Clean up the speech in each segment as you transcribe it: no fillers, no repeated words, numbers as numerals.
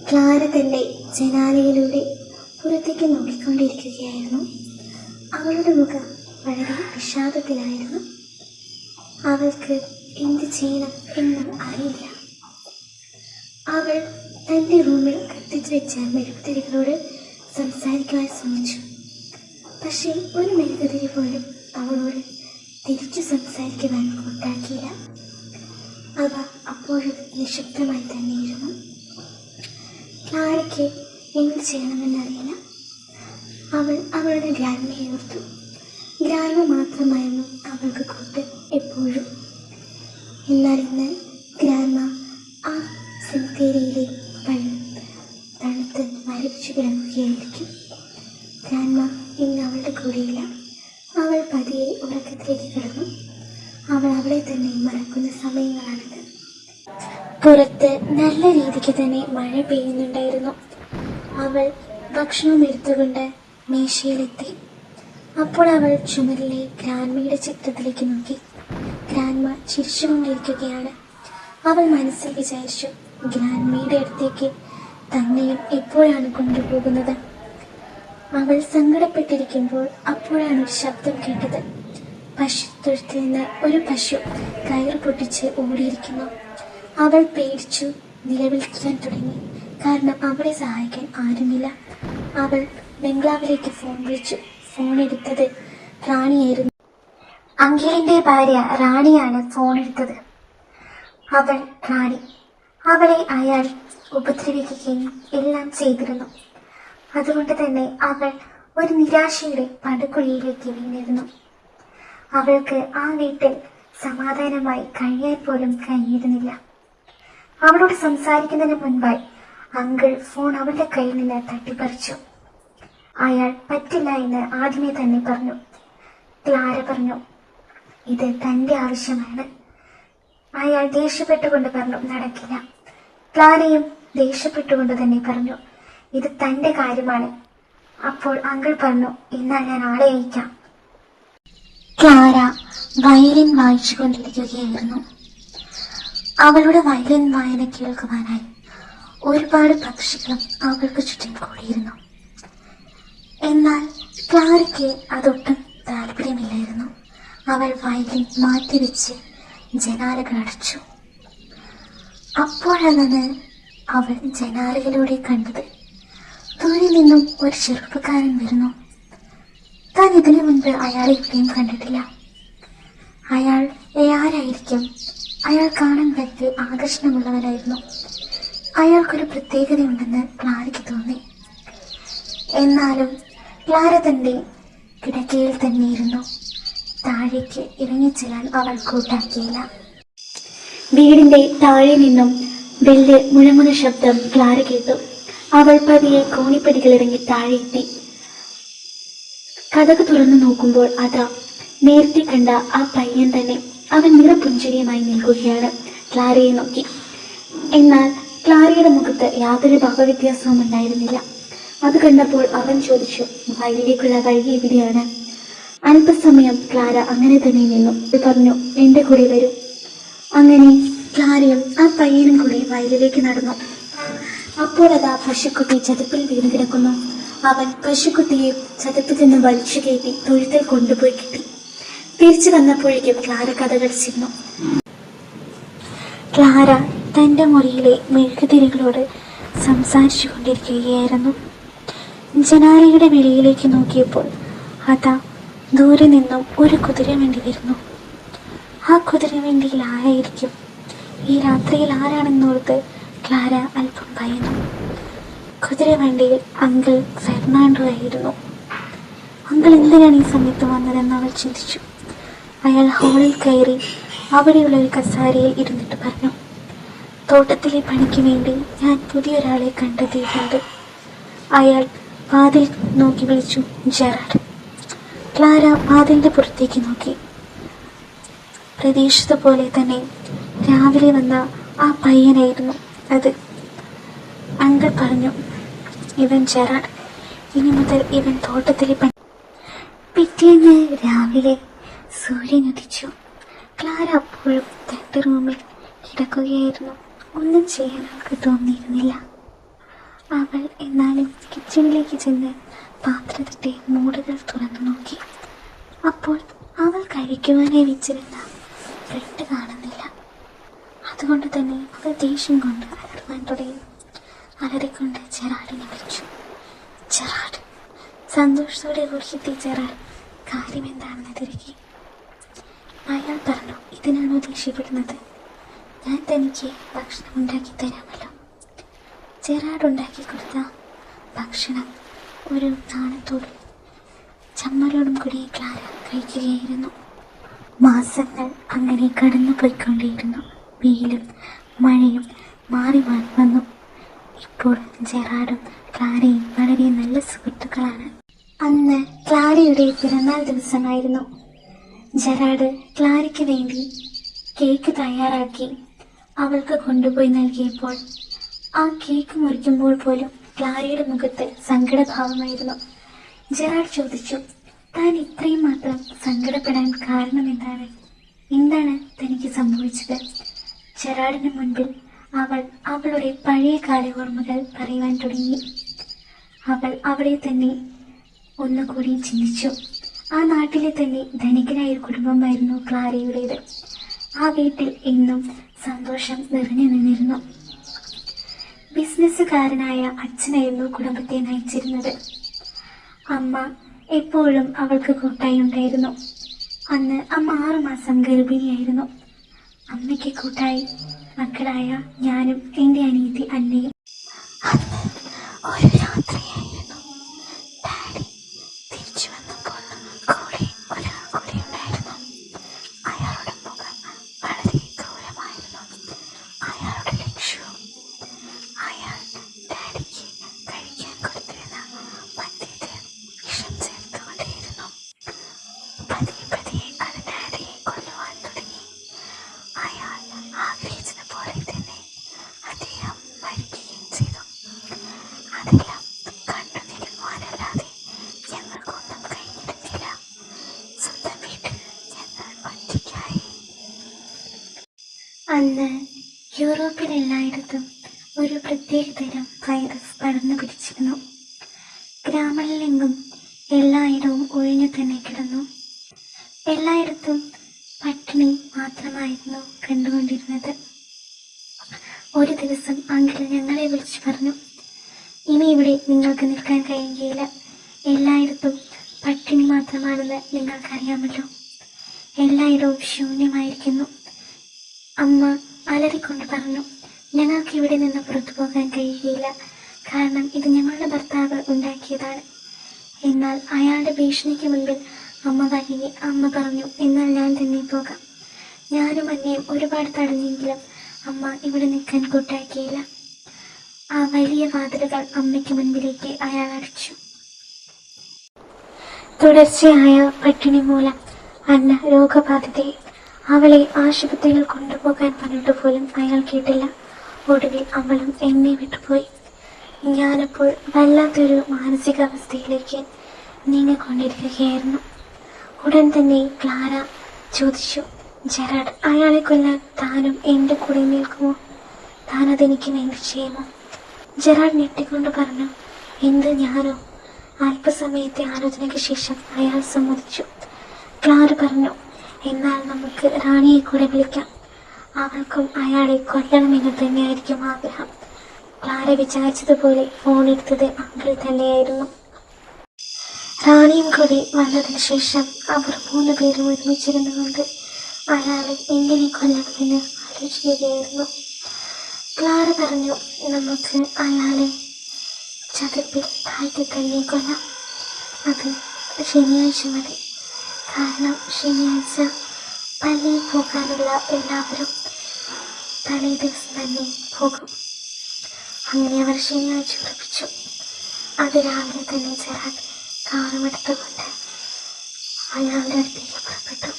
Clara തൻ്റെ ജനാലയിലൂടെ പുറത്തേക്ക് നോക്കിക്കൊണ്ടിരിക്കുകയായിരുന്നു. അവളുടെ മുഖം വളരെ വിഷാദത്തിലായിരുന്നു. അവൾക്ക് എന്ത് ചെയ്യണം എന്നും അറിയില്ല. അവൾ തൻ്റെ റൂമിൽ കത്തിച്ചു വെച്ച മെഴുകുതിരികളോട് സംസാരിക്കുവാൻ ശ്രമിച്ചു. പക്ഷേ ഒരു മെഴുകുതിരി പോലും അവളോട് തിരിച്ചു സംസാരിക്കുവാൻ കൂട്ടാക്കിയില്ല. അവ അപ്പോഴും നിശബ്ദമായി തന്നെയിരുന്നു. ക്ലാരയ്ക്ക് എന്ത് ചെയ്യണമെന്നറിയില്ല. അവൾ അവളുടെ ഗ്രാൻഡ്മയെ ഓർത്തു. ഗ്രാൻഡ്മ മാത്രമായിരുന്നു അവൾക്ക് കൂട്ട് എപ്പോഴും. എന്നാൽ ഇന്ന് ഗ്രാൻഡ്മ ആ സെമിത്തേരിയിലെ പഴം തണുത്ത് മരവിച്ചു കിടക്കുകയായിരിക്കും. ഗ്രാൻഡ്മ ഇന്ന് അവളുടെ കൂടെയില്ല. അവൾ പതിയെ ഉറക്കത്തിലേക്ക് കിടന്നു. അവൾ അവളെ തന്നെ മറക്കുന്ന സമയങ്ങളാണിത്. പുറത്ത് നല്ല രീതിക്ക് തന്നെ മഴ പെയ്യുന്നുണ്ടായിരുന്നു. അവൾ ഭക്ഷണം എടുത്തുകൊണ്ട് മേശയിലെത്തി. അപ്പോൾ അവൾ ചുമരിലെ ഗ്രാൻഡ്മയുടെ ചിത്രത്തിലേക്ക് നോക്കി. ഗ്രാൻഡ്മ ചിരിച്ചുകൊണ്ടിരിക്കുകയാണ്. അവൾ മനസ്സിൽ വിചാരിച്ചു, ഗ്രാൻഡ്മയുടെ അടുത്തേക്ക് തന്നെയും എപ്പോഴാണ് കൊണ്ടുപോകുന്നത്. അവൾ സങ്കടപ്പെട്ടിരിക്കുമ്പോൾ അപ്പോഴാണ് ഒരു ശബ്ദം കേട്ടത്. പശുത്തൊഴുത്തിൽ നിന്ന് ഒരു പശു കയറ് പൊട്ടിച്ച് ഓടിയിരിക്കുന്നു. അവൾ പേടിച്ചു നിലവിളിക്കാൻ തുടങ്ങി. കാരണം അവളെ സഹായിക്കാൻ ആരുമില്ല. അവൾ ബംഗ്ലാവിലേക്ക് ഫോൺ വിളിച്ചു. ഫോൺ എടുത്തത് റാണിയായിരുന്നു. അങ്കിളിന്റെ ഭാര്യ റാണിയാണ് ഫോൺ എടുത്തത്. അവൾ റാണി. അവളെ അയാൾ ഉപദ്രവിക്കുകയും എല്ലാം ചെയ്തിരുന്നു. അതുകൊണ്ട് തന്നെ അവൾ ഒരു നിരാശയുടെ പടുകുഴിയിലേക്ക് വീണിരുന്നു. അവൾക്ക് ആ വീട്ടിൽ സമാധാനമായി കഴിയാൻ പോലും കഴിഞ്ഞിരുന്നില്ല. അവളോട് സംസാരിക്കുന്നതിന് മുൻപായി അങ്കിൾ ഫോൺ അവളുടെ കയ്യിൽ നിന്ന് തട്ടിപ്പറിച്ചു. അയാൾ പറ്റില്ല എന്ന് ആദ്യമേ തന്നെ പറഞ്ഞു. ക്ലാര പറഞ്ഞു, ഇത് തന്റെ ആവശ്യമാണ്. അയാൾ ദേഷ്യപ്പെട്ടുകൊണ്ട് പറഞ്ഞു, നടക്കില്ല. ക്ലാരയും ദേഷ്യപ്പെട്ടുകൊണ്ട് തന്നെ പറഞ്ഞു, ഇത് തന്റെ കാര്യമാണ്. അപ്പോൾ അങ്കിൾ പറഞ്ഞു, എന്നാൽ ഞാൻ ആളെ അയക്കാം. ക്ലാര വയലിൻ വായിച്ചുകൊണ്ടിരിക്കുകയായിരുന്നു. അവളുടെ വയലിൻ വായന കേൾക്കുവാനായി ഒരുപാട് പക്ഷികളും അവൾക്ക് ചുറ്റും കൂടിയിരുന്നു. എന്നാൽ ക്ലാരയ്ക്ക് അതൊട്ടും താല്പര്യമില്ലായിരുന്നു. അവൾ വയലിൻ മാറ്റിവെച്ച് ജനാലകൾ അടച്ചു. അപ്പോഴാണ് അവൾ ജനാലയിലൂടെ കണ്ടത്. ദൂരെ നിന്നും ഒരു ചെറുപ്പക്കാരൻ വരുന്നു. താൻ ഇതിനു മുൻപ് അയാളെ എവിടെയും കണ്ടിട്ടില്ല. അയാൾ ആരായിരിക്കും? അയാൾ കാണാൻ വളരെ ആകർഷണമുള്ളവരായിരുന്നു. അയാൾക്കൊരു പ്രത്യേകതയുണ്ടെന്ന് ക്ലാരയ്ക്ക് തോന്നി. എന്നാലും ക്ലാര തന്റെ കിടക്കയിൽ തന്നെയിരുന്നു. താഴേക്ക് ഇറങ്ങിച്ചെല്ലാൻ അവൾ കൂട്ടാക്കിയില്ല. വീടിന്റെ താഴെ നിന്നും ബെല്ല് മുഴങ്ങുന്ന ശബ്ദം ക്ലാര കേട്ടു. അവൾ പതിയെ കോണിപ്പടികൾ ഇറങ്ങി താഴെ എത്തി. കതക് തുറന്നു നോക്കുമ്പോൾ അതാ നേരത്തെ കണ്ട ആ പയ്യൻ തന്നെ. അവൻ നിറപുഞ്ചിരിയുമായി നിൽക്കുകയാണ് ക്ലാരയെ നോക്കി. എന്നാൽ ക്ലാരയുടെ മുഖത്ത് യാതൊരു ഭാവവ്യത്യാസവും ഉണ്ടായിരുന്നില്ല. അത് കണ്ടപ്പോൾ അവൻ ചോദിച്ചു, വയലിലേക്കുള്ള വഴി എവിടെയാണ്? അല്പസമയം ക്ലാര അങ്ങനെ തന്നെ നിന്നു. പറഞ്ഞു, എന്റെ കൂടെ വരൂ. അങ്ങനെ ക്ലാരയും ആ പയ്യനും കൂടി വയലിലേക്ക് നടന്നു. അപ്പോൾ അതാ പശുക്കുട്ടി ചതുപ്പിൽ വീണ് കിടക്കുന്നു. അവൻ പശുക്കുട്ടിയെ ചതുപ്പിൽ നിന്ന് വലിച്ചു കയറ്റി തൊഴുത്തിൽ കൊണ്ടുപോയി കിട്ടി. തിരിച്ചു വന്നപ്പോഴേക്കും ക്ലാര കഥകൾ ചെന്നു. ക്ലാര തൻ്റെ മുറിയിലെ മെഴുകുതിരികളോട് സംസാരിച്ചു കൊണ്ടിരിക്കുകയായിരുന്നു. ജനാലയുടെ വെളിയിലേക്ക് നോക്കിയപ്പോൾ അതാ ദൂരെ നിന്നും ഒരു കുതിരവണ്ടി വരുന്നു. ആ കുതിരവണ്ടിയിൽ ആരായിരിക്കും? ഈ രാത്രിയിൽ ആരാണെന്നോർത്ത് ക്ലാര അല്പം ഭയന്നു. കുതിരവണ്ടിയിൽ അങ്കിൾ ഫെർണാണ്ടോ ആയിരുന്നു. അങ്കിൾ എന്തിനാണ് ഈ സമയത്ത് വന്നതെന്ന് അവൾ ചിന്തിച്ചു. അയാൾ ഹാളിൽ കയറി അവിടെയുള്ള ഒരു കസാരയിൽ ഇരുന്നിട്ട് പറഞ്ഞു, തോട്ടത്തിലെ പണിക്ക് വേണ്ടി ഞാൻ പുതിയൊരാളെ കണ്ടെത്തിയിട്ടുണ്ട്. അയാൾ വാതിൽ നോക്കി വിളിച്ചു, ജെറാഡ്. ക്ലാര വാതിലിൻ്റെ പുറത്തേക്ക് നോക്കി. പ്രതീക്ഷിച്ചതുപോലെ തന്നെ രാവിലെ വന്ന ആ പയ്യനായിരുന്നു അത്. അങ്കിൾ പറഞ്ഞു, ഇവൻ ജെറാഡ്. ഇനി മുതൽ ഇവൻ തോട്ടത്തിലെ പണി. പിറ്റേന്ന് രാവിലെ സൂര്യൻ ഉദിച്ചു. ക്ലാര അപ്പോഴും തൻ്റെ റൂമിൽ കിടക്കുകയായിരുന്നു. ഒന്നും ചെയ്യാൻ അവൾക്ക് തോന്നിയിരുന്നില്ല. അവൾ എന്നാലും കിച്ചണിലേക്ക് ചെന്ന് പാത്രത്തിൻ്റെ മൂടുകൾ തുറന്നു നോക്കി. അപ്പോൾ അവൾ കഴിക്കുവാനായി വെച്ചിരുന്ന ബ്രെഡ് കാണുന്നില്ല. അതുകൊണ്ട് തന്നെ അവൾ ദേഷ്യം കൊണ്ട് അലറുവാൻ തുടങ്ങി. അലറിക്കൊണ്ട് ജെറാഡിനെ വിളിച്ചു. ജെറാഡ്! സന്തോഷത്തോടെ ഓടിയെത്തിയ ജെറാഡ് കാര്യം എന്താണെന്ന് തിരക്കി. അയാൾ പറഞ്ഞു, ഇതിനാണോ ദേഷ്യപ്പെടുന്നത്? ഞാൻ തനിക്ക് ഭക്ഷണം ഉണ്ടാക്കി തരാമല്ലോ. ജെറാഡ് ഉണ്ടാക്കി കൊടുത്ത ഭക്ഷണം ഒരു നാണത്തോടും ചമ്മലോടും കൂടി ക്ലാര കഴിക്കുകയായിരുന്നു. മാസങ്ങൾ അങ്ങനെ കടന്നു പോയിക്കൊണ്ടേയിരുന്നു. വെയിലും മഴയും മാറി മാറി വന്നു. ഇപ്പോൾ ജെറാഡും ക്ലാരയും വളരെ നല്ല സുഹൃത്തുക്കളാണ്. അന്ന് ക്ലാരയുടെ പിറന്നാൾ ദിവസമായിരുന്നു. ജെറാഡ് ക്ലാരയ്ക്ക് വേണ്ടി കേക്ക് തയ്യാറാക്കി അവൾക്ക് കൊണ്ടുപോയി നൽകിയപ്പോൾ ആ കേക്ക് മുറിക്കുമ്പോൾ പോലും ക്ലാരയുടെ മുഖത്ത് സങ്കടഭാവമായിരുന്നു. ജെറാഡ് ചോദിച്ചു, താൻ ഇത്രയും മാത്രം സങ്കടപ്പെടാൻ കാരണം എന്താണ്? എന്താണ് തനിക്ക് സംഭവിച്ചത്? ജെറാഡിന് മുൻപിൽ അവൾ അവളുടെ പഴയകാല ഓർമ്മകൾ പറയുവാൻ തുടങ്ങി. അവൾ അവിടെ തന്നെ ഒന്നുകൂടി ചിന്തിച്ചു. ആ നാട്ടിലെ തന്നെ ധനികനായ ഒരു കുടുംബമായിരുന്നു ക്ലാരയുടേത്. ആ വീട്ടിൽ എന്നും സന്തോഷം നിറഞ്ഞു നിന്നിരുന്നു. ബിസിനസ്സുകാരനായ അച്ഛനായിരുന്നു കുടുംബത്തെ നയിച്ചിരുന്നത്. അമ്മ എപ്പോഴും അവൾക്ക് കൂട്ടായി ഉണ്ടായിരുന്നു. അന്ന് അമ്മ 6 മാസം ഗർഭിണിയായിരുന്നു. അമ്മയ്ക്ക് കൂട്ടായി മക്കളായ ഞാനും എൻ്റെ അനിയത്തി അന്നയും. അന്ന് ഒരു രാത്രിയായിരുന്നു. ഡാഡി തിരിച്ചു വന്നപ്പോൾ കൂടെ ഒരാൾ കൂടെ ഉണ്ടായിരുന്നു. അയാളുടെ മുഖം വളരെ ക്രൂരമായിരുന്നു. അയാളുടെ ലക്ഷ്യവും അയാൾ ഡാഡിക്ക് കഴിക്കാൻ കൊടുത്തിരുന്ന മദ്യത്തിൽ വിഷം ചേർത്തുകൊണ്ടേയിരുന്നു. പതിയെ പതിയെ അത് ഡാഡിയെ കൊല്ലുവാൻ തുടങ്ങി. അയാൾ ആഗ്രഹിച്ചതുപോലെ തന്നെ അദ്ദേഹം മരിക്കുകയും ചെയ്തു. അതെല്ലാം കണ്ടു നിൽക്കുവാനല്ലാതെ ഞങ്ങൾക്കൊന്നും കഴിഞ്ഞിരുന്നില്ല. സ്വന്തം വീട്ടിൽ ഞങ്ങൾ ഒറ്റയ്ക്കായി. അന്ന് യൂറോപ്പിൽ എല്ലായിടത്തും ഒരു പ്രത്യേകതരം വൈറസ് പടർന്നു പിടിച്ചിരുന്നു. ഗ്രാമങ്ങളിലെങ്ങും എല്ലായിടവും ഒഴിഞ്ഞു തന്നെ കിടന്നു. എല്ലായിടത്തും പട്ടിണി മാത്രമായിരുന്നു കണ്ടുകൊണ്ടിരുന്നത്. ഒരു ദിവസം അങ്കിൾ ഞങ്ങളെ വിളിച്ചു പറഞ്ഞു, ഇനി ഇവിടെ നിങ്ങൾക്ക് നിൽക്കാൻ കഴിയുകയില്ല. എല്ലായിടത്തും പട്ടിണി മാത്രമാണെന്ന് നിങ്ങൾക്കറിയാമല്ലോ. എല്ലായിടവും ശൂന്യമായിരിക്കുന്നു. അമ്മ അലറിക്കൊണ്ട് പറഞ്ഞു, ഞങ്ങൾക്ക് ഇവിടെ നിന്ന് പുറത്തു പോകാൻ കഴിയുകയില്ല. കാരണം ഇത് ഞങ്ങളുടെ ഭർത്താവ് ഉണ്ടാക്കിയതാണ്. എന്നാൽ അയാളുടെ ഭീഷണിക്ക് മുൻപിൽ അമ്മ വഴങ്ങി. അമ്മ പറഞ്ഞു, എന്നാൽ ഞാൻ തന്നെ പോകാം. ഞാനും അന്നയും ഒരുപാട് തടഞ്ഞെങ്കിലും അമ്മ ഇവിടെ നിൽക്കാൻ കൂട്ടാക്കിയില്ല. ആ വലിയ വാതിലുകൾ അമ്മയ്ക്ക് മുൻപിലേക്ക് അയാൾ അടച്ചു. തുടർച്ചയായ പട്ടിണി മൂലം അന്ന രോഗബാധിതയായി. അവളെ ആശുപത്രിയിൽ കൊണ്ടുപോകാൻ പറഞ്ഞിട്ട് പോലും അയാൾ കേട്ടില്ല. ഒടുവിൽ അവളും എന്നെ വിട്ടുപോയി. ഞാനപ്പോൾ വല്ലാത്തൊരു മാനസികാവസ്ഥയിലേക്ക് നീങ്ങിക്കൊണ്ടിരിക്കുകയായിരുന്നു. ഉടൻ തന്നെ ക്ലാര ചോദിച്ചു, ജെറാഡ്, അയാളെ കൊല്ലാൻ താനും എൻ്റെ കൂടെ നിൽക്കുമോ? താനതെനിക്ക് വേണ്ടി ചെയ്യുമോ? ജെറാഡ് ഞെട്ടിക്കൊണ്ട് പറഞ്ഞു, എന്ത്, ഞാനോ? അല്പസമയത്തെ ആലോചനയ്ക്ക് ശേഷം അയാൾ സമ്മതിച്ചു. ക്ലാര പറഞ്ഞു, എന്നാൽ നമുക്ക് റാണിയെ കൂടെ വിളിക്കാം. അവൾക്കും അയാളെ കൊല്ലണമെന്ന് തന്നെയായിരിക്കും ആഗ്രഹം. ക്ലാര വിചാരിച്ചതുപോലെ ഫോണെടുത്തത് അങ്കിൾ തന്നെയായിരുന്നു. റാണിയും കൂടി വന്നതിന് ശേഷം അവർ 3 പേരും ഒരുമിച്ചിരുന്നുകൊണ്ട് അയാളെ എങ്ങനെ കൊല്ലണമെന്ന് ആലോചിക്കുകയായിരുന്നു. ക്ലാര പറഞ്ഞു, നമുക്ക് അയാളെ ചതുപ്പിൽ താഴ്ത്തി തന്നെ കൊല്ലാം. അത് ശനിയാഴ്ച മതി. കാരണം ശനിയാഴ്ച പള്ളിയിൽ പോകാനുള്ള എല്ലാവരും തലേ ദിവസം തന്നെ പോകും. അങ്ങനെ അവർ ശനിയാഴ്ച ഉറപ്പിച്ചു. അത് രാവിലെ തന്നെ ജെറാഡ് കാറുമെടുത്തുകൊണ്ട് അയാളുടെ അടുത്തേക്ക് പുറപ്പെട്ടു.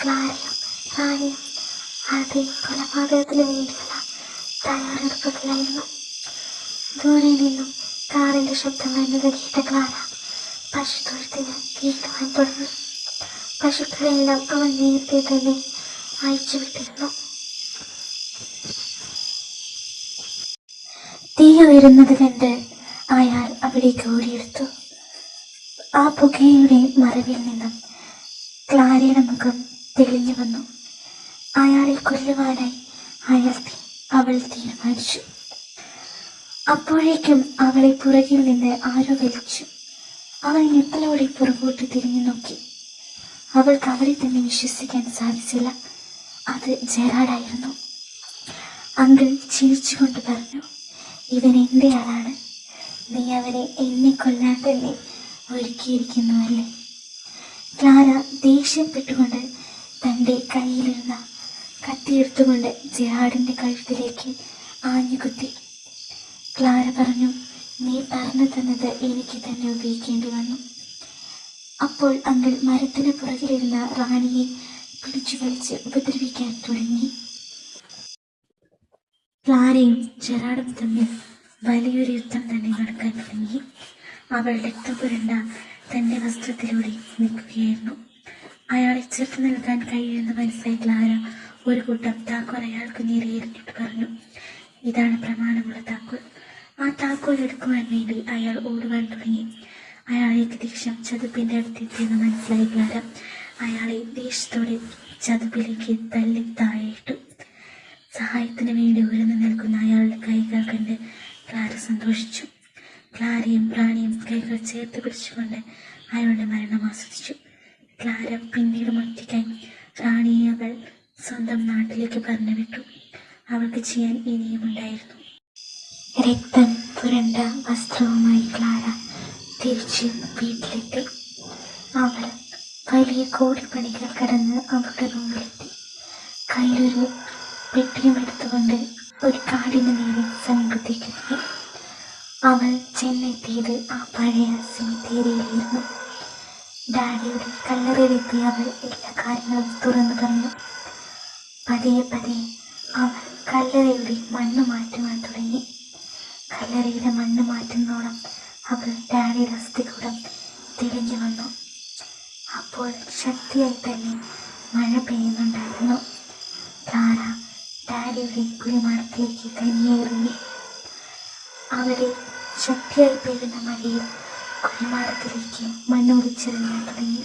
ക്ലാരയും റാണിയും അതേ കൊലപാതകത്തിന് വേണ്ടിയുള്ള തയ്യാറെടുപ്പുകളായിരുന്നു. ദൂരെ നിന്നും കാറിൻ്റെ ശബ്ദം വരുന്നത് കേട്ട ക്ലാര പശുത്തൊഴുത്തിന് തീട്ടുവാൻ തുടങ്ങി. പശുക്കളെല്ലാം അവൻ നേരത്തെ തന്നെ അയച്ചുവിട്ടിരുന്നു. തീ ഉയരുന്നത് കണ്ട് അയാൾ അവിടേക്ക് ഓടിയെടുത്തു. ആ പുകയുടെ മറവിൽ നിന്നും ക്ലാരയുടെ മുഖം തെളിഞ്ഞു വന്നു. അയാളെ കൊല്ലുവാനായി അവൾ തീരുമാനിച്ചു. അപ്പോഴേക്കും അവളെ പുറകിൽ നിന്ന് ആരോ വലിച്ചു. അവൾ ഞെട്ടലോടെ പുറകോട്ട് തിരിഞ്ഞു നോക്കി. അവൾക്ക് അവളെ തന്നെ വിശ്വസിക്കാൻ സാധിച്ചില്ല. അത് ജെറാഡായിരുന്നു. അങ്കിൾ ചിരിച്ചുകൊണ്ട് പറഞ്ഞു, ഇവൻ എൻ്റെ ആളാണ്. നീ അവനെ എന്നെ കൊല്ലാൻ തന്നെ ഒരുക്കിയിരിക്കുന്നുവല്ലേ? ക്ലാര ദേഷ്യപ്പെട്ടുകൊണ്ട് തൻ്റെ കയ്യിലിരുന്ന കത്തിയെടുത്തുകൊണ്ട് ജെറാഡിൻ്റെ കഴുത്തിലേക്ക് ആഞ്ഞുകുത്തി. ക്ലാര പറഞ്ഞു, നീ പറഞ്ഞു തന്നത് എനിക്ക് തന്നെ ഉപയോഗിക്കേണ്ടി വന്നു. അപ്പോൾ അങ്കിൾ മരത്തിന് പുറകിലിരുന്ന റാണിയെ പിടിച്ചു വലിച്ച് ഉപദ്രവിക്കാൻ തുടങ്ങി. ക്ലാരയും ജെറാഡും തമ്മിൽ വലിയൊരു യുദ്ധം തന്നെ നടക്കാൻ തുടങ്ങി. അവൾ രക്തം പുരണ്ട തൻ്റെ വസ്ത്രത്തിലൂടെ നിൽക്കുകയായിരുന്നു. അയാളെ ചെറുത്ത് നിൽക്കാൻ കഴിയുമെന്ന് മനസ്സിലായി ക്ലാര ഒരു കൂട്ടം താക്കോൽ അയാൾക്ക് നേരെ എറിഞ്ഞിട്ട് പറഞ്ഞു, ഇതാണ് പ്രമാണമുള്ള താക്കോൽ. ആ താക്കോൽ എടുക്കുവാൻ വേണ്ടി അയാൾ ഓടുവാൻ തുടങ്ങി. അയാൾ ഏകദേശം ചതുപ്പിൻ്റെ അടുത്തെത്തിയെന്ന് മനസ്സിലായി ക്ലാര അയാളെ ദേഷ്യത്തോടെ ചതുപ്പിലേക്ക് തള്ളി താഴെയിട്ടു. സഹായത്തിന് വേണ്ടി ഉയർന്നു നിൽക്കുന്ന അയാളുടെ കൈകൾ കണ്ട് ക്ലാര സന്തോഷിച്ചു. ക്ലാരയും റാണിയും കൈകൾ ചേർത്ത് പിടിച്ചുകൊണ്ട് അയാളുടെ മരണം ആസ്വദിച്ചു. ക്ലാര പിന്നീട് ഒറ്റയ്ക്കായി റാണിയെ അവൾ സ്വന്തം നാട്ടിലേക്ക് പറഞ്ഞു വിട്ടു. അവൾക്ക് ചെയ്യാൻ ഇനിയുമുണ്ടായിരുന്നു. രക്തം പുരണ്ട വസ്ത്രവുമായി ക്ലാര തിരിച്ച് വീട്ടിലെത്തി. അവൾ വലിയ കോടിപ്പണികൾ കടന്ന് അവളുടെ റൂമിലെത്തി. കയ്യിലൊരു പെട്ടിയും എടുത്തുകൊണ്ട് ഒരു കാടിന് നേരെ സമീപത്തേക്ക് എത്തി. അവൾ ചെന്നെത്തിയത് ആ പഴയ സെമിത്തേരിയിലായിരുന്നു. ഡാഡിയുടെ കല്ലറയിലെത്തി അവൾ എല്ലാ കാര്യങ്ങളും തുറന്നു പറഞ്ഞു. പതിയെ പതിയെ അവൾ കല്ലറയുടെ മണ്ണ് മാറ്റുവാൻ തുടങ്ങി. കല്ലറയുടെ മണ്ണ് മാറ്റുന്നോളം അവൾ ഡാഡിയുടെ അസ്ഥികൂടം തെളിഞ്ഞു വന്നു. അപ്പോൾ ശക്തിയായി തന്നെ മഴ പെയ്യുന്നുണ്ടായിരുന്നു. ക്ലാര ഡാഡിയുടെ കുഴിമാടത്തിലേക്ക് തനിയെ ഇറങ്ങി. അവിടെ ശക്തിയായി പെയ്യുന്ന മഴയിൽ കുഴിമാടത്തിലേക്ക് മണ്ണ് ഒലിച്ചെറിയാൻ തുടങ്ങി.